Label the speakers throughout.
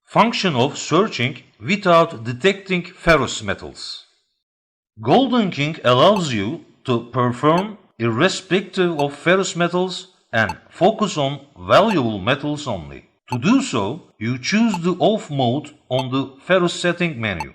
Speaker 1: Function of searching without detecting ferrous metals. Goldenking allows you to perform irrespective of ferrous metals and focus on valuable metals only. To do so, you choose the off mode on the Ferrous setting menu.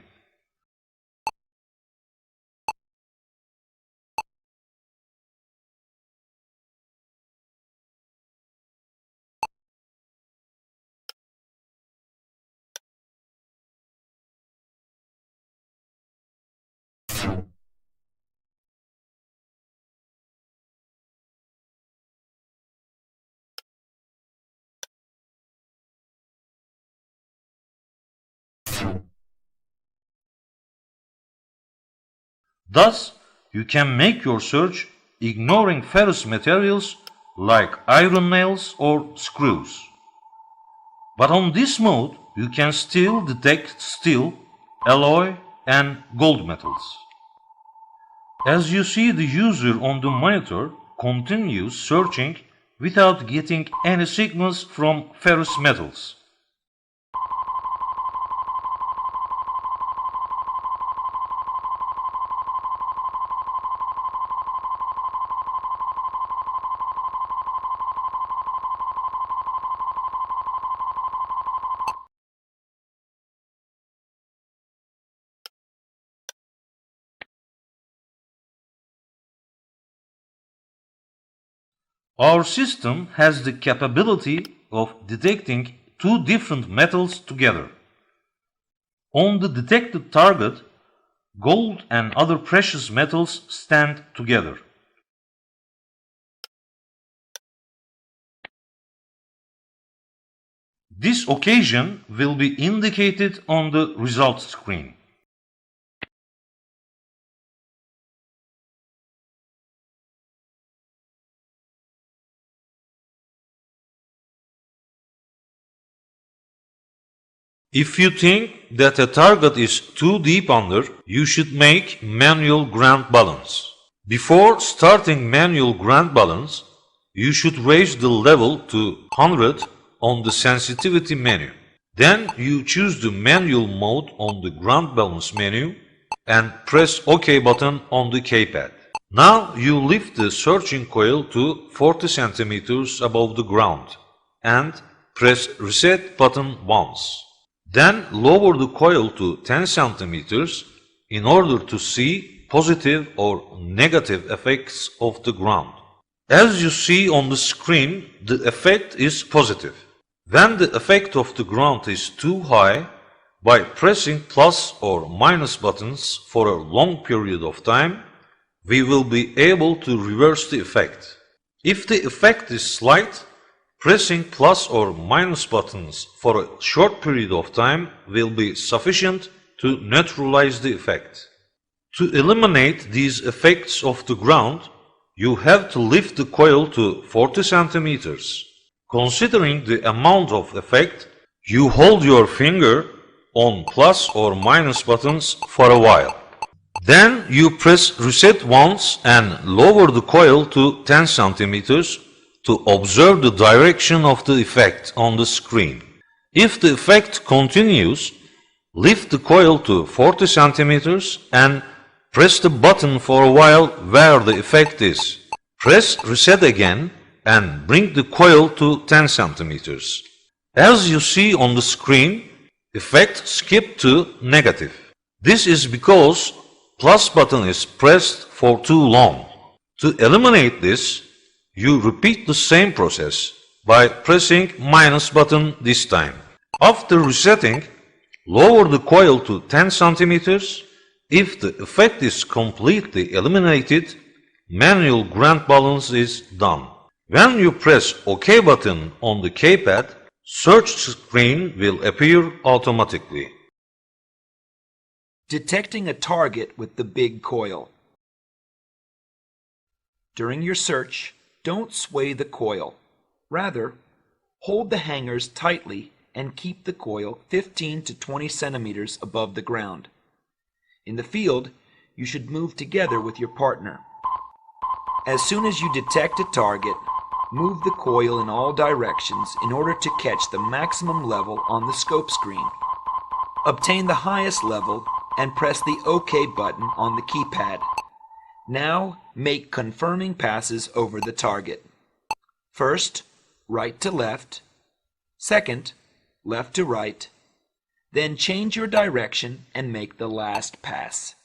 Speaker 1: Thus, you can make your search ignoring ferrous materials like iron nails or screws. But on this mode, you can still detect steel, alloy, and gold metals. As you see, the user on the monitor continues searching without getting any signals from ferrous metals. Our system has the capability of detecting two different metals together. On the detected target, gold and other precious metals stand together. This occasion will be indicated on the results screen. If you think that a target is too deep under, you should make manual ground balance. Before starting manual ground balance, you should raise the level to 100 on the sensitivity menu. Then you choose the manual mode on the ground balance menu and press OK button on the keypad. Now you lift the searching coil to 40 centimeters above the ground and press reset button once. Then lower the coil to 10 centimeters in order to see positive or negative effects of the ground. As you see on the screen, the effect is positive. When the effect of the ground is too high, by pressing plus or minus buttons for a long period of time, we will be able to reverse the effect. If the effect is slight, pressing plus or minus buttons for a short period of time will be sufficient to neutralize the effect. To eliminate these effects of the ground, you have to lift the coil to 40 centimeters. Considering the amount of effect, you hold your finger on plus or minus buttons for a while. Then you press reset once and lower the coil to 10 centimeters to observe the direction of the effect on the screen. If the effect continues, lift the coil to 40 centimeters and press the button for a while where the effect is. Press reset again and bring the coil to 10 centimeters. As you see on the screen, effect skipped to negative. This is because plus button is pressed for too long. To eliminate this, you repeat the same process by pressing minus button this time. After resetting, lower the coil to 10 centimeters. If the effect is completely eliminated, manual ground balance is done. When you press OK button on the keypad, search screen will appear automatically.
Speaker 2: Detecting a target with the big coil. During your search, don't sway the coil. Rather, hold the hangers tightly and keep the coil 15 to 20 centimeters above the ground. In the field, you should move together with your partner. As soon as you detect a target, Move the coil in all directions in order to catch the maximum level on the scope screen. Obtain the highest level and press the OK button on the keypad. Now make confirming passes over the target. First, right to left. Second, left to right. Then change your direction and make the last pass.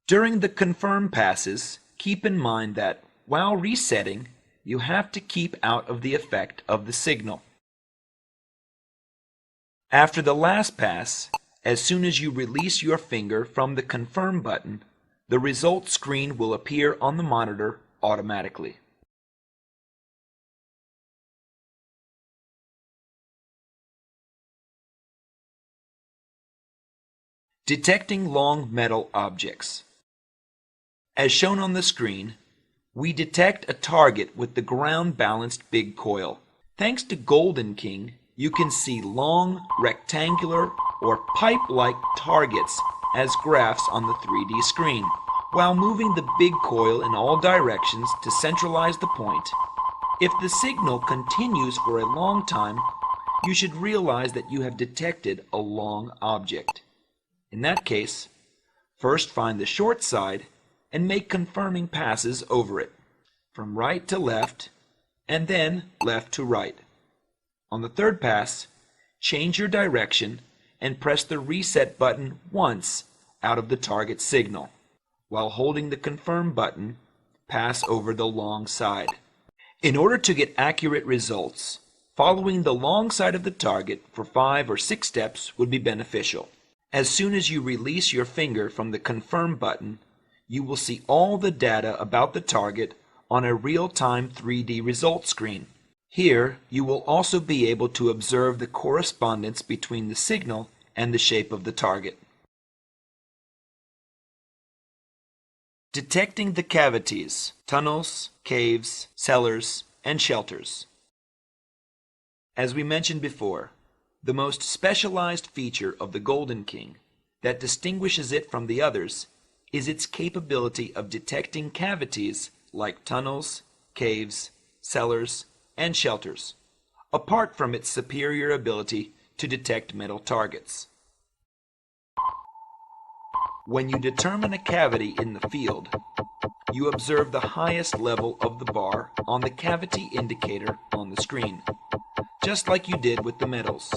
Speaker 2: During the confirm passes, keep in mind that while resetting, you have to keep out of the effect of the signal. After the last pass, as soon as you release your finger from the confirm button, the result screen will appear on the monitor automatically. Detecting long metal objects. As shown on the screen, we detect a target with the ground-balanced big coil. Thanks to Golden King, you can see long, rectangular, or pipe-like targets as graphs on the 3D screen, while moving the big coil in all directions to centralize the point. If the signal continues for a long time, you should realize that you have detected a long object. In that case, first find the short side and make confirming passes over it, from right to left, and then left to right. On the third pass, change your direction and press the reset button once out of the target signal. While holding the confirm button, pass over the long side. In order to get accurate results, following the long side of the target for 5 or 6 steps would be beneficial. As soon as you release your finger from the confirm button, you will see all the data about the target on a real-time 3D result screen. Here, you will also be able to observe the correspondence between the signal and the shape of the target. Detecting the cavities, tunnels, caves, cellars, and shelters. As we mentioned before, the most specialized feature of the Golden King that distinguishes it from the others is its capability of detecting cavities like tunnels, caves, cellars, and shelters, apart from its superior ability to detect metal targets. When you determine a cavity in the field, you observe the highest level of the bar on the cavity indicator on the screen, just like you did with the metals.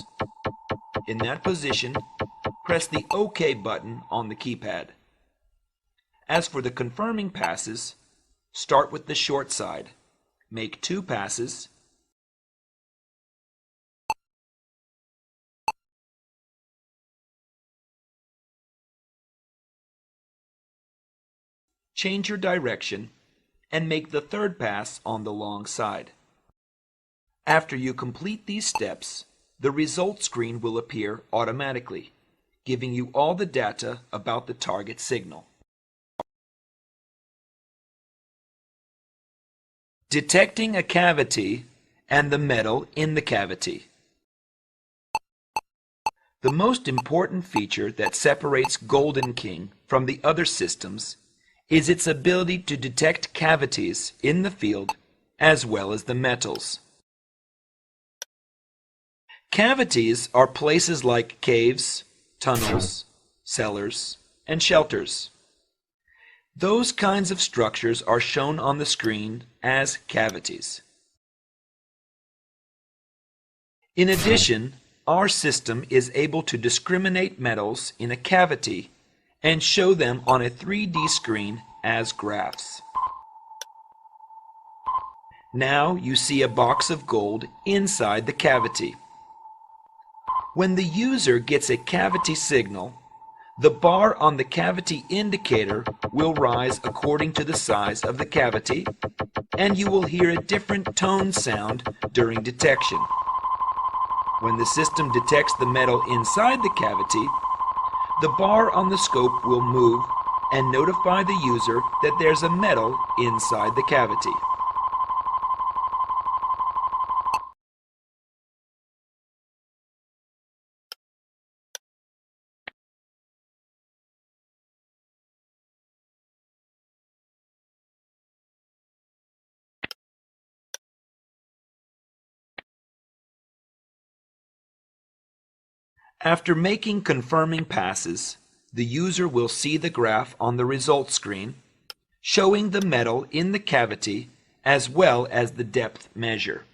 Speaker 2: In that position, press the OK button on the keypad. As for the confirming passes, start with the short side. Make 2 passes. Change your direction and make the third pass on the long side. After you complete these steps, the result screen will appear automatically, giving you all the data about the target signal. Detecting a cavity and the metal in the cavity. The most important feature that separates Golden King from the other systems is its ability to detect cavities in the field as well as the metals. Cavities are places like caves, tunnels, cellars, and shelters. Those kinds of structures are shown on the screen as cavities. In addition, our system is able to discriminate metals in a cavity and show them on a 3D screen as graphs. Now you see a box of gold inside the cavity. When the user gets a cavity signal, the bar on the cavity indicator will rise according to the size of the cavity, and you will hear a different tone sound during detection. When the system detects the metal inside the cavity, the bar on the scope will move and notify the user that there's a metal inside the cavity. After making confirming passes, the user will see the graph on the results screen, showing the metal in the cavity as well as the depth measure.